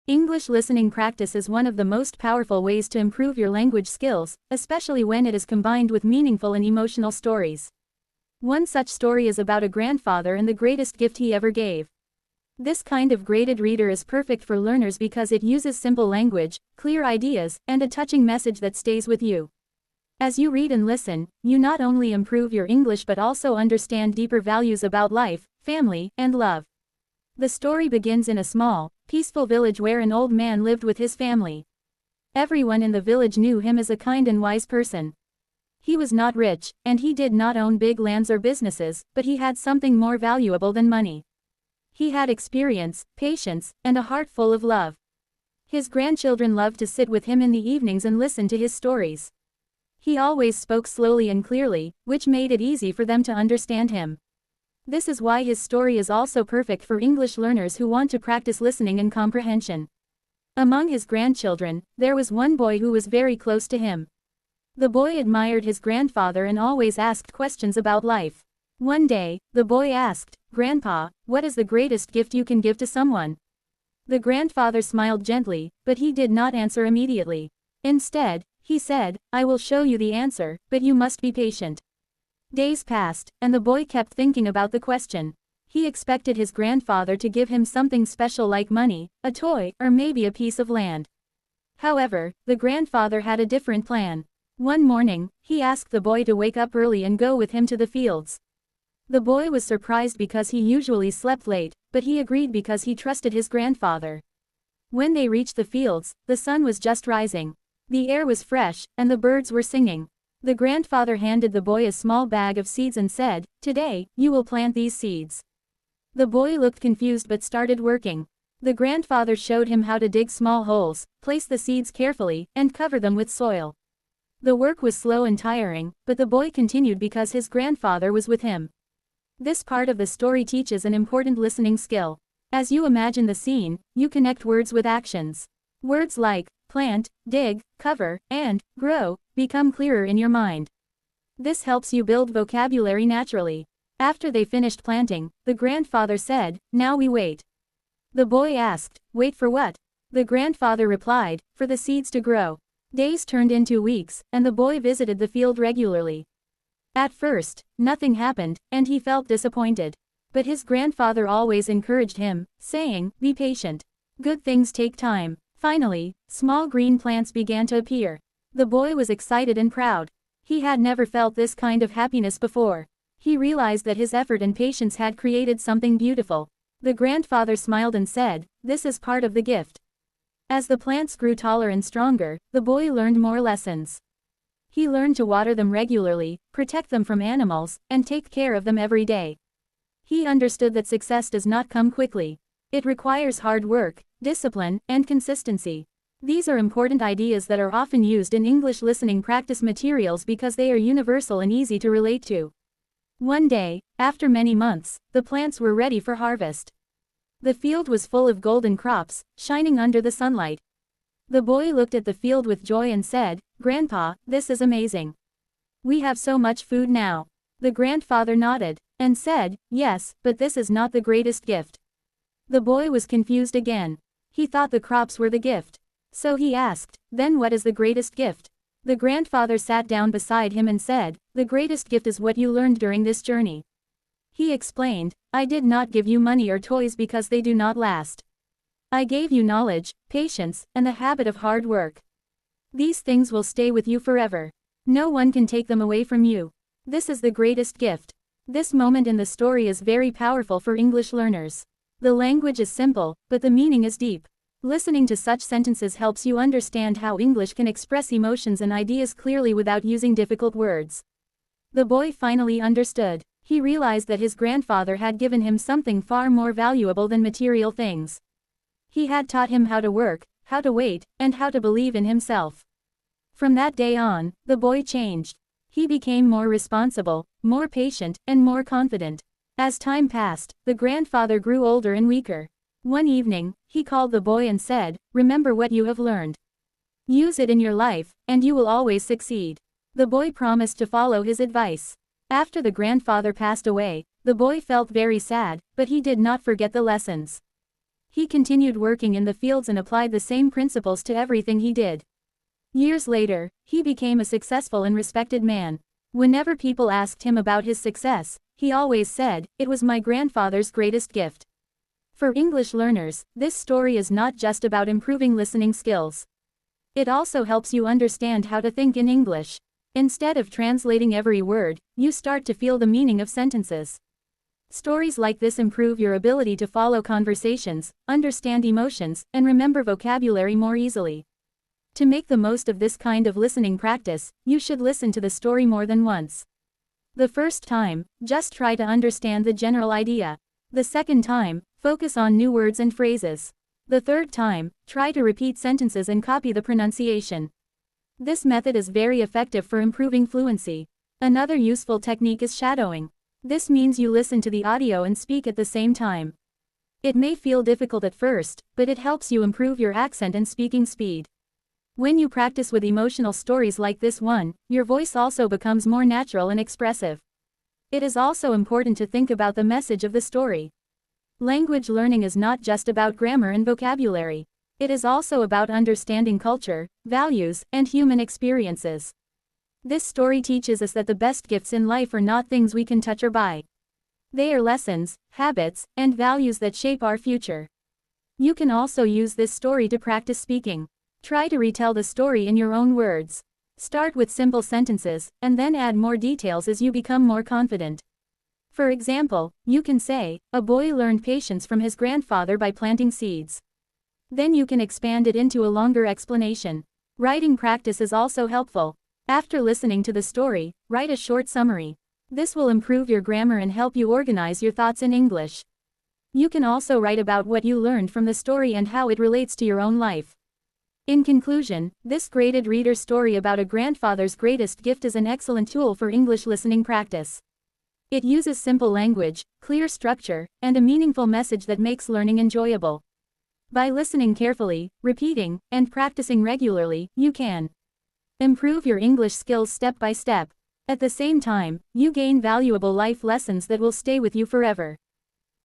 English listening practice is one of the most powerful ways to improve your language skills, especially when it is combined with meaningful and emotional stories. One such story is about a grandfather and the greatest gift he ever gave. This kind of graded reader is perfect for learners because it uses simple language, clear ideas, and a touching message that stays with you. As you read and listen, you not only improve your English but also understand deeper values about life, family, and love. The story begins in a small, peaceful village where an old man lived with his family. Everyone in the village knew him as a kind and wise person. He was not rich, and he did not own big lands or businesses, but he had something more valuable than money. He had experience, patience, and a heart full of love. His grandchildren loved to sit with him in the evenings and listen to his stories. He always spoke slowly and clearly, which made it easy for them to understand him. This is why his story is also perfect for English learners who want to practice listening and comprehension. Among his grandchildren, there was one boy who was very close to him. The boy admired his grandfather and always asked questions about life. One day, the boy asked, "Grandpa, what is the greatest gift you can give to someone?" The grandfather smiled gently, but he did not answer immediately. Instead, he said, "I will show you the answer, but you must be patient." Days passed, and the boy kept thinking about the question. He expected his grandfather to give him something special like money, a toy, or maybe a piece of land. However, the grandfather had a different plan. One morning, he asked the boy to wake up early and go with him to the fields. The boy was surprised because he usually slept late, but he agreed because he trusted his grandfather. When they reached the fields, the sun was just rising. The air was fresh, and the birds were singing. The grandfather handed the boy a small bag of seeds and said, "Today, you will plant these seeds." The boy looked confused but started working. The grandfather showed him how to dig small holes, place the seeds carefully, and cover them with soil. The work was slow and tiring, but the boy continued because his grandfather was with him. This part of the story teaches an important listening skill. As you imagine the scene, you connect words with actions. Words like plant, dig, cover, and grow become clearer in your mind. This helps you build vocabulary naturally. After they finished planting, the grandfather said, "Now we wait." The boy asked, "Wait for what?" The grandfather replied, "For the seeds to grow." Days turned into weeks, and the boy visited the field regularly. At first, nothing happened, and he felt disappointed. But his grandfather always encouraged him, saying, "Be patient. Good things take time." Finally, small green plants began to appear. The boy was excited and proud. He had never felt this kind of happiness before. He realized that his effort and patience had created something beautiful. The grandfather smiled and said, "This is part of the gift." As the plants grew taller and stronger, the boy learned more lessons. He learned to water them regularly, protect them from animals, and take care of them every day. He understood that success does not come quickly. It requires hard work, discipline, and consistency. These are important ideas that are often used in English listening practice materials because they are universal and easy to relate to. One day, after many months, the plants were ready for harvest. The field was full of golden crops, shining under the sunlight. The boy looked at the field with joy and said, "Grandpa, this is amazing. We have so much food now." The grandfather nodded and said, "Yes, but this is not the greatest gift." The boy was confused again. He thought the crops were the gift. So he asked, "Then what is the greatest gift?" The grandfather sat down beside him and said, "The greatest gift is what you learned during this journey." He explained, "I did not give you money or toys because they do not last. I gave you knowledge, patience, and the habit of hard work. These things will stay with you forever. No one can take them away from you. This is the greatest gift." This moment in the story is very powerful for English learners. The language is simple, but the meaning is deep. Listening to such sentences helps you understand how English can express emotions and ideas clearly without using difficult words. The boy finally understood. He realized that his grandfather had given him something far more valuable than material things. He had taught him how to work, how to wait, and how to believe in himself. From that day on, the boy changed. He became more responsible, more patient, and more confident. As time passed, the grandfather grew older and weaker. One evening, he called the boy and said, "Remember what you have learned. Use it in your life, and you will always succeed." The boy promised to follow his advice. After the grandfather passed away, the boy felt very sad, but he did not forget the lessons. He continued working in the fields and applied the same principles to everything he did. Years later, he became a successful and respected man. Whenever people asked him about his success, he always said, "It was my grandfather's greatest gift." For English learners, this story is not just about improving listening skills. It also helps you understand how to think in English. Instead of translating every word, you start to feel the meaning of sentences. Stories like this improve your ability to follow conversations, understand emotions, and remember vocabulary more easily. To make the most of this kind of listening practice, you should listen to the story more than once. The first time, just try to understand the general idea. The second time, focus on new words and phrases. The third time, try to repeat sentences and copy the pronunciation. This method is very effective for improving fluency. Another useful technique is shadowing. This means you listen to the audio and speak at the same time. It may feel difficult at first, but it helps you improve your accent and speaking speed. When you practice with emotional stories like this one, your voice also becomes more natural and expressive. It is also important to think about the message of the story. Language learning is not just about grammar and vocabulary. It is also about understanding culture, values, and human experiences. This story teaches us that the best gifts in life are not things we can touch or buy. They are lessons, habits, and values that shape our future. You can also use this story to practice speaking. Try to retell the story in your own words. Start with simple sentences, and then add more details as you become more confident. For example, you can say, "A boy learned patience from his grandfather by planting seeds." Then you can expand it into a longer explanation. Writing practice is also helpful. After listening to the story, write a short summary. This will improve your grammar and help you organize your thoughts in English. You can also write about what you learned from the story and how it relates to your own life. In conclusion, this graded reader story about a grandfather's greatest gift is an excellent tool for English listening practice. It uses simple language, clear structure, and a meaningful message that makes learning enjoyable. By listening carefully, repeating, and practicing regularly, you can improve your English skills step by step. At the same time, you gain valuable life lessons that will stay with you forever.